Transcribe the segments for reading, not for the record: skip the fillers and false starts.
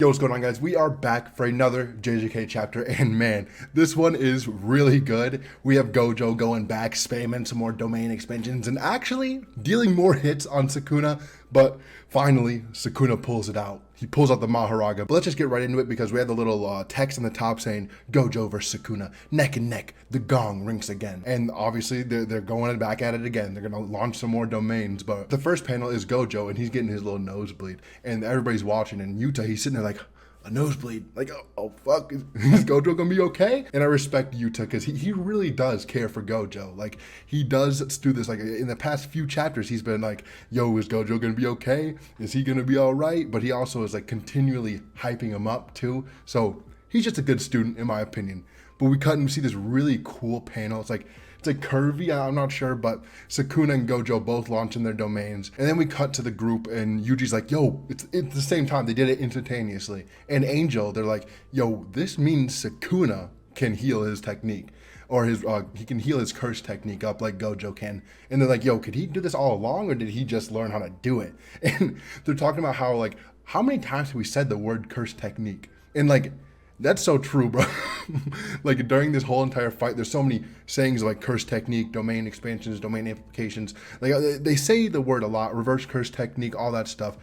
Yo, what's going on, guys? We are back for another JJK chapter, and man, this one is really good. We have Gojo going back, spamming some more domain expansions, and actually dealing more hits on Sukuna, but finally, Sukuna pulls it out. He pulls out the Mahoraga, but let's just get right into it because we had the little text on the top saying, Gojo versus Sukuna, neck and neck, the gong rings again. And obviously, they're going back at it again. They're going to launch some more domains, but the first panel is Gojo, and he's getting his little nosebleed, and everybody's watching, and Yuta, he's sitting there like, a nosebleed, like, oh fuck, is Gojo gonna be okay? And I respect Yuta because he really does care for Gojo. Like, he does do this. Like, in the past few chapters, he's been like, yo, is Gojo gonna be okay? Is he gonna be all right? But he also is like continually hyping him up too. So he's just a good student in my opinion. But we cut and we see this really cool panel. It's like curvy, I'm not sure, but Sukuna and Gojo both launching their domains. And then we cut to the group and Yuji's like, yo, it's the same time. They did it instantaneously. And Angel, they're like, yo, this means Sukuna can heal his technique. Or he can heal his curse technique up like Gojo can. And they're like, yo, could he do this all along or did he just learn how to do it? And they're talking about how many times have we said the word curse technique? And like, that's so true, bro. Like, during this whole entire fight, there's so many sayings like curse technique, domain expansions, domain implications. Like, they say the word a lot, reverse curse technique, all that stuff.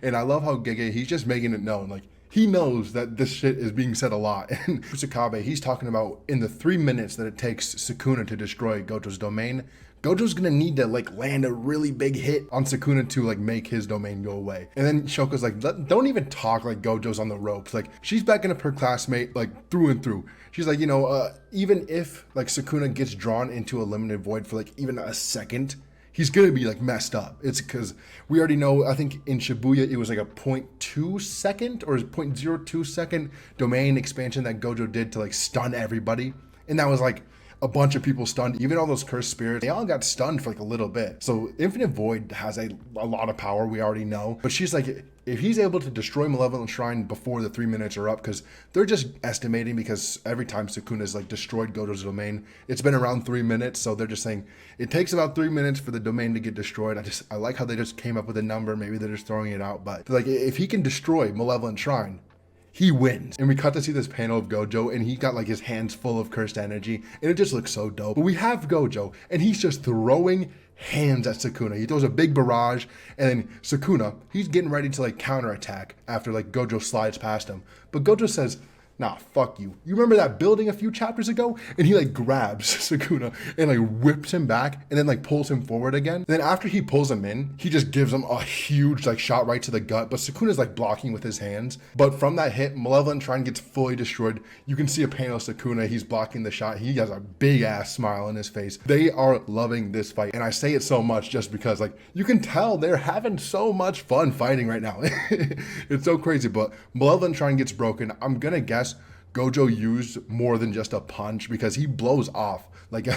And I love how Gege, he's just making it known. Like, he knows that this shit is being said a lot. And Kusakabe, he's talking about in the 3 minutes that it takes Sukuna to destroy Gojo's domain, Gojo's gonna need to like land a really big hit on Sukuna to like make his domain go away. And then Shoko's like, don't even talk like Gojo's on the ropes. Like, she's backing up her classmate like through and through. She's like, even if like Sukuna gets drawn into a limited void for like even a second, he's gonna be like messed up. It's because we already know, I think in Shibuya, it was like a 0.2 second or 0.02 second domain expansion that Gojo did to like stun everybody. And that was like, a bunch of people stunned, even all those cursed spirits, they all got stunned for like a little bit. So Infinite Void has a lot of power, we already know. But she's like, if he's able to destroy Malevolent Shrine before the 3 minutes are up, because they're just estimating, because every time Sukuna's like destroyed Gojo's domain, it's been around 3 minutes. So they're just saying it takes about 3 minutes for the domain to get destroyed. I like how they just came up with a number. Maybe they're just throwing it out, but like, if he can destroy Malevolent Shrine, he wins. And we cut to see this panel of Gojo, and he got like his hands full of cursed energy, and it just looks so dope. But we have Gojo, and he's just throwing hands at Sukuna. He throws a big barrage, and then Sukuna, he's getting ready to like counterattack after like Gojo slides past him. But Gojo says, nah, fuck you. You remember that building a few chapters ago? And he like grabs Sukuna and like whips him back and then like pulls him forward again. And then after he pulls him in, he just gives him a huge like shot right to the gut. But Sukuna's like blocking with his hands. But from that hit, Malevolent Shrine gets fully destroyed. You can see a panel of Sukuna. He's blocking the shot. He has a big ass smile on his face. They are loving this fight. And I say it so much just because like you can tell they're having so much fun fighting right now. It's so crazy. But Malevolent Shrine gets broken. I'm gonna guess Gojo used more than just a punch because he blows off like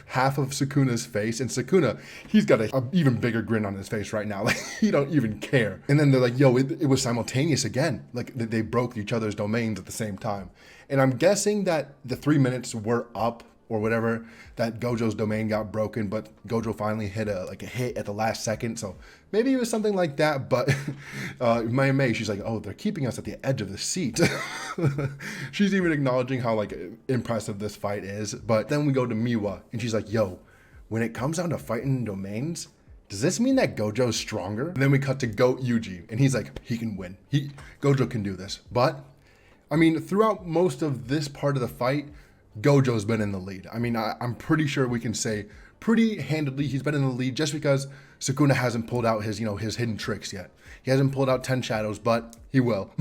half of Sukuna's face, and Sukuna, he's got a even bigger grin on his face right now. Like, he don't even care. And then they're like, yo, it was simultaneous again. Like, they broke each other's domains at the same time. And I'm guessing that the 3 minutes were up or whatever, that Gojo's domain got broken, but Gojo finally hit a hit at the last second. So maybe it was something like that. But May, she's like, oh, they're keeping us at the edge of the seat. She's even acknowledging how like impressive this fight is. But then we go to Miwa, and she's like, yo, when it comes down to fighting domains, does this mean that Gojo's stronger? And then we cut to Goat Yuji, and he's like, he can win. Gojo can do this. But I mean, throughout most of this part of the fight, Gojo's been in the lead. I mean, I'm pretty sure we can say pretty handedly he's been in the lead just because Sukuna hasn't pulled out his hidden tricks yet. He hasn't pulled out 10 shadows, but he will.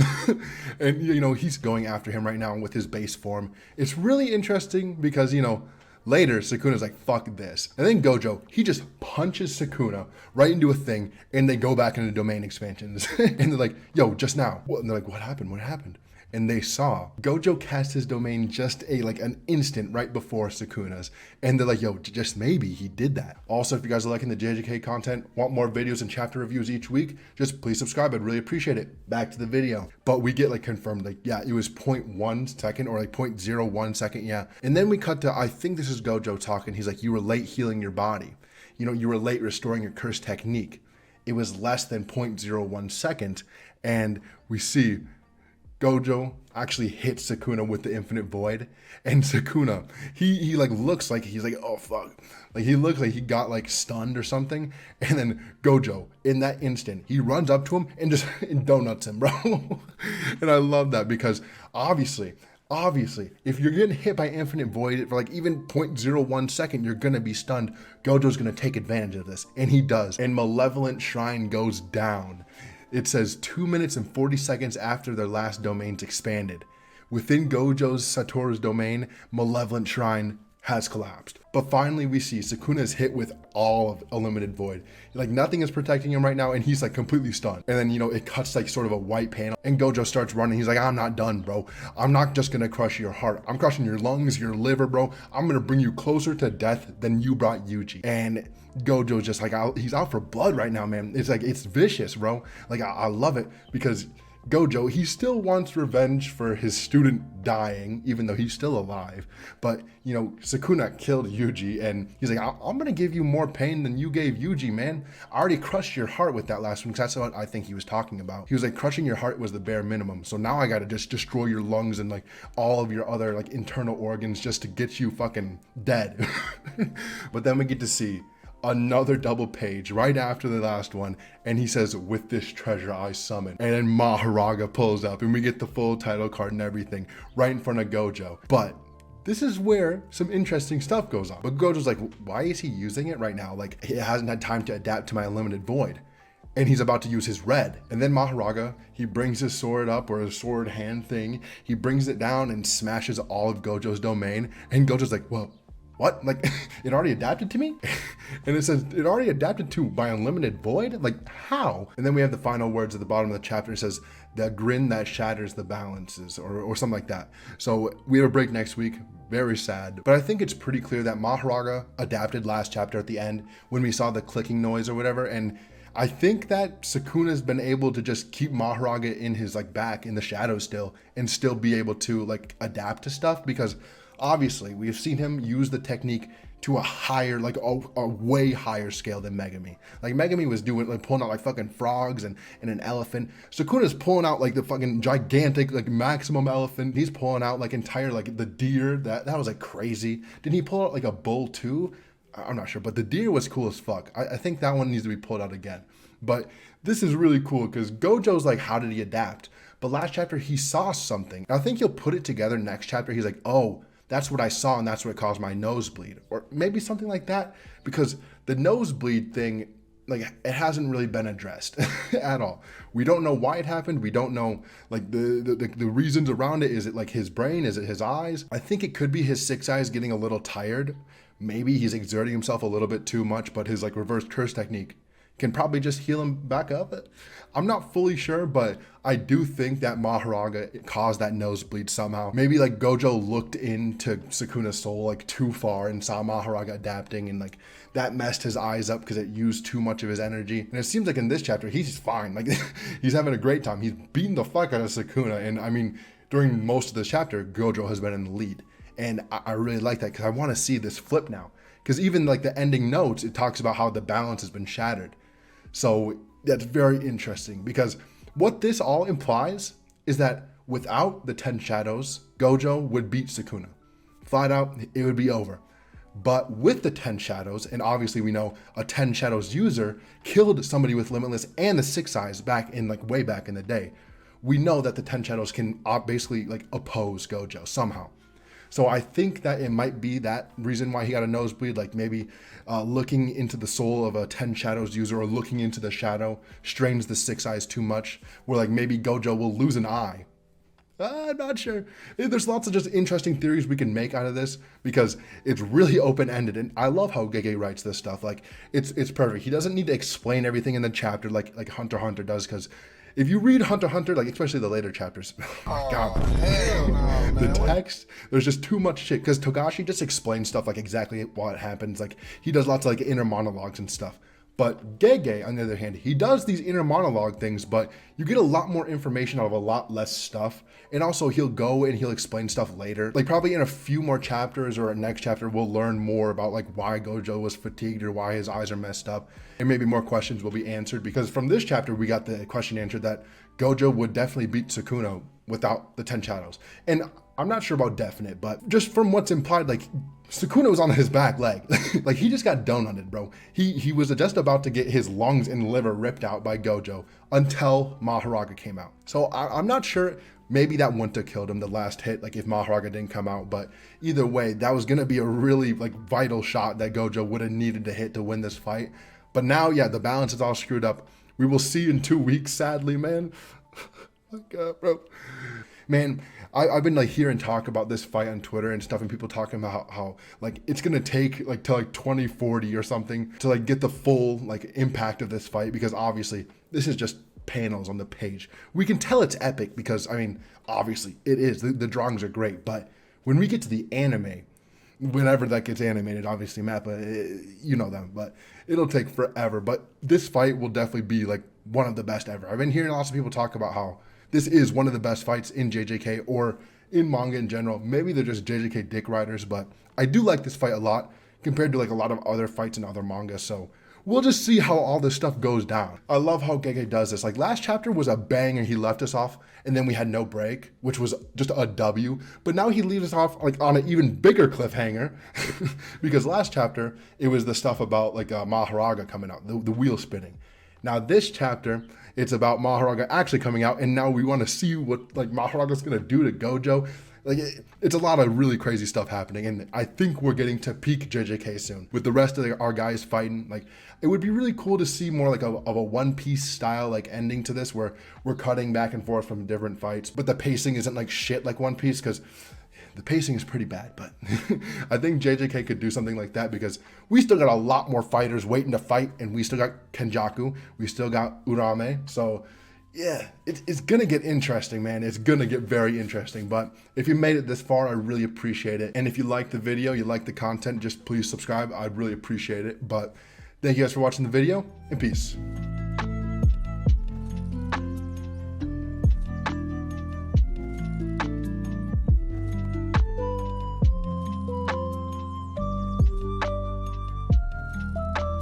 And, he's going after him right now with his base form. It's really interesting because, later Sukuna's like, fuck this. And then Gojo, he just punches Sukuna right into a thing, and they go back into domain expansions. And they're like, yo, just now. And they're like, what happened? What happened? And they saw Gojo cast his domain just an instant right before Sukuna's. And they're like, yo, just maybe he did that. Also, if you guys are liking the JJK content, want more videos and chapter reviews each week, just please subscribe. I'd really appreciate it. Back to the video. But we get confirmed, yeah, it was 0.1 second or 0.01 second, yeah. And then we cut to, I think this is Gojo talking. He's like, you were late healing your body. You were late restoring your curse technique. It was less than 0.01 second. And we see Gojo actually hits Sukuna with the infinite void, and Sukuna, he like looks like he's like, oh fuck, like he looks like he got like stunned or something, and then Gojo in that instant he runs up to him and just donuts him, bro. And I love that because obviously, if you're getting hit by infinite void for like even 0.01 second, you're gonna be stunned. Gojo's gonna take advantage of this, and he does. And Malevolent Shrine goes down. It says 2 minutes and 40 seconds after their last domains expanded. Within Gojo's Satoru's domain, Malevolent Shrine has collapsed. But finally we see Sukuna is hit with all of Unlimited Void. Like nothing is protecting him right now, and he's like completely stunned. And then, you know, it cuts like sort of a white panel, and Gojo starts running. He's like, I'm not done, bro. I'm not just gonna crush your heart. I'm crushing your lungs, your liver, bro. I'm gonna bring you closer to death than you brought Yuji. And Gojo's just like, he's out for blood right now, man. It's like, it's vicious, bro. Like, I love it because Gojo, he still wants revenge for his student dying, even though he's still alive. But, you know, Sukuna killed Yuji, and he's like, I'm going to give you more pain than you gave Yuji, man. I already crushed your heart with that last one, because that's what I think he was talking about. He was like, crushing your heart was the bare minimum. So now I got to just destroy your lungs and like all of your other like internal organs just to get you fucking dead. But then we get to see another double page right after the last one, and he says, with this treasure I summon. And then Mahoraga pulls up, and we get the full title card and everything right in front of Gojo. But this is where some interesting stuff goes on. But Gojo's like, why is he using it right now? Like, he hasn't had time to adapt to my Unlimited Void. And he's about to use his red. And then Mahoraga, he brings his sword up, or his sword hand thing. He brings it down and smashes all of Gojo's domain. And Gojo's like, well, what? Like, it already adapted to me? And it says, it already adapted to my Unlimited Void? Like, how? And then we have the final words at the bottom of the chapter. It says, the grin that shatters the balances, or something like that. So we have a break next week. Very sad. But I think it's pretty clear that Mahoraga adapted last chapter at the end when we saw the clicking noise or whatever. And I think that Sukuna's been able to just keep Mahoraga in his like back in the shadows still, and still be able to like adapt to stuff, because obviously we've seen him use the technique to a higher, like a way higher scale than Megami. Like Megami was doing, like pulling out like fucking frogs and an elephant. Sukuna's pulling out like the fucking gigantic, like maximum elephant. He's pulling out like entire, like the deer. That was like crazy. Didn't he pull out like a bull too? I'm not sure, but the deer was cool as fuck. I think that one needs to be pulled out again. But this is really cool because Gojo's like, how did he adapt? But last chapter he saw something. I think he'll put it together next chapter. He's like, oh, that's what I saw, and that's what caused my nosebleed, or maybe something like that, because the nosebleed thing, like, it hasn't really been addressed at all. We don't know why it happened. We don't know like the reasons around it. Is it like his brain? Is it his eyes? I think it could be his six eyes getting a little tired. Maybe he's exerting himself a little bit too much, but his like reverse curse technique can probably just heal him back up. I'm not fully sure, but I do think that Mahoraga caused that nosebleed somehow. Maybe like Gojo looked into Sukuna's soul like too far and saw Mahoraga adapting, and like that messed his eyes up because it used too much of his energy. And it seems like in this chapter he's fine. Like he's having a great time. He's beating the fuck out of Sukuna, and I mean during most of the chapter Gojo has been in the lead, and I really like that because I want to see this flip now. Because even like the ending notes, it talks about how the balance has been shattered. So that's very interesting, because what this all implies is that without the 10 shadows, Gojo would beat Sukuna. Flat out, it would be over. But with the 10 shadows, and obviously we know a 10 shadows user killed somebody with Limitless and the 6 eyes back in like way back in the day. We know that the 10 shadows can basically like oppose Gojo somehow. So I think that it might be that reason why he got a nosebleed, like maybe looking into the soul of a 10 shadows user, or looking into the shadow strains the 6 eyes too much, where like maybe Gojo will lose an eye. I'm not sure. There's lots of just interesting theories we can make out of this, because it's really open-ended, and I love how JJK writes this stuff. Like it's perfect. He doesn't need to explain everything in the chapter like Hunter x Hunter does, because if you read Hunter x Hunter, like especially the later chapters, oh my god, hell no, man. The text, there's just too much shit, because Togashi just explains stuff like exactly what happens. Like he does lots of like inner monologues and stuff. But JJK, on the other hand, he does these inner monologue things, but you get a lot more information out of a lot less stuff. And also he'll go and he'll explain stuff later. Like probably in a few more chapters or a next chapter, we'll learn more about like why Gojo was fatigued or why his eyes are messed up. And maybe more questions will be answered, because from this chapter, we got the question answered that Gojo would definitely beat Sukuna without the 10 shadows. And I'm not sure about definite, but just from what's implied, like Sukuna was on his back leg. Like he just got donutted, bro. He was just about to get his lungs and liver ripped out by Gojo until Mahoraga came out. So I'm not sure. Maybe that wouldn't have killed him, the last hit, like if Mahoraga didn't come out. But either way, that was gonna be a really like vital shot that Gojo would have needed to hit to win this fight. But now, yeah, the balance is all screwed up. We will see in 2 weeks, sadly, man. My God, bro. Man, I've been like hearing talk about this fight on Twitter and stuff, and people talking about how like it's gonna take like till like 2040 or something to like get the full like impact of this fight, because obviously this is just panels on the page. We can tell it's epic because, I mean, obviously it is. The drawings are great, but when we get to the anime, whenever that gets animated, obviously Mappa, you know them, but it'll take forever. But this fight will definitely be like one of the best ever. I've been hearing lots of people talk about how this is one of the best fights in JJK or in manga in general. Maybe they're just JJK dick riders, but I do like this fight a lot compared to like a lot of other fights in other mangas. So we'll just see how all this stuff goes down. I love how Gege does this. Like last chapter was a banger, he left us off, and then we had no break, which was just a W. But now he leaves us off like on an even bigger cliffhanger, because last chapter it was the stuff about like Mahoraga coming out, the wheel spinning. Now this chapter, it's about Mahoraga actually coming out, and now we want to see what like Mahoraga's gonna do to Gojo. Like it's a lot of really crazy stuff happening, and I think we're getting to peak JJK soon with the rest of our guys fighting. Like it would be really cool to see more like of a One Piece style like ending to this, where we're cutting back and forth from different fights, but the pacing isn't like shit like One Piece, because the pacing is pretty bad. But I think JJK could do something like that, because we still got a lot more fighters waiting to fight, and we still got Kenjaku, we still got Urame. So yeah, it's gonna get interesting, man. It's gonna get very interesting. But if you made it this far, I really appreciate it. And if you like the video, you like the content, just please subscribe. I'd really appreciate it. But thank you guys for watching the video, and peace.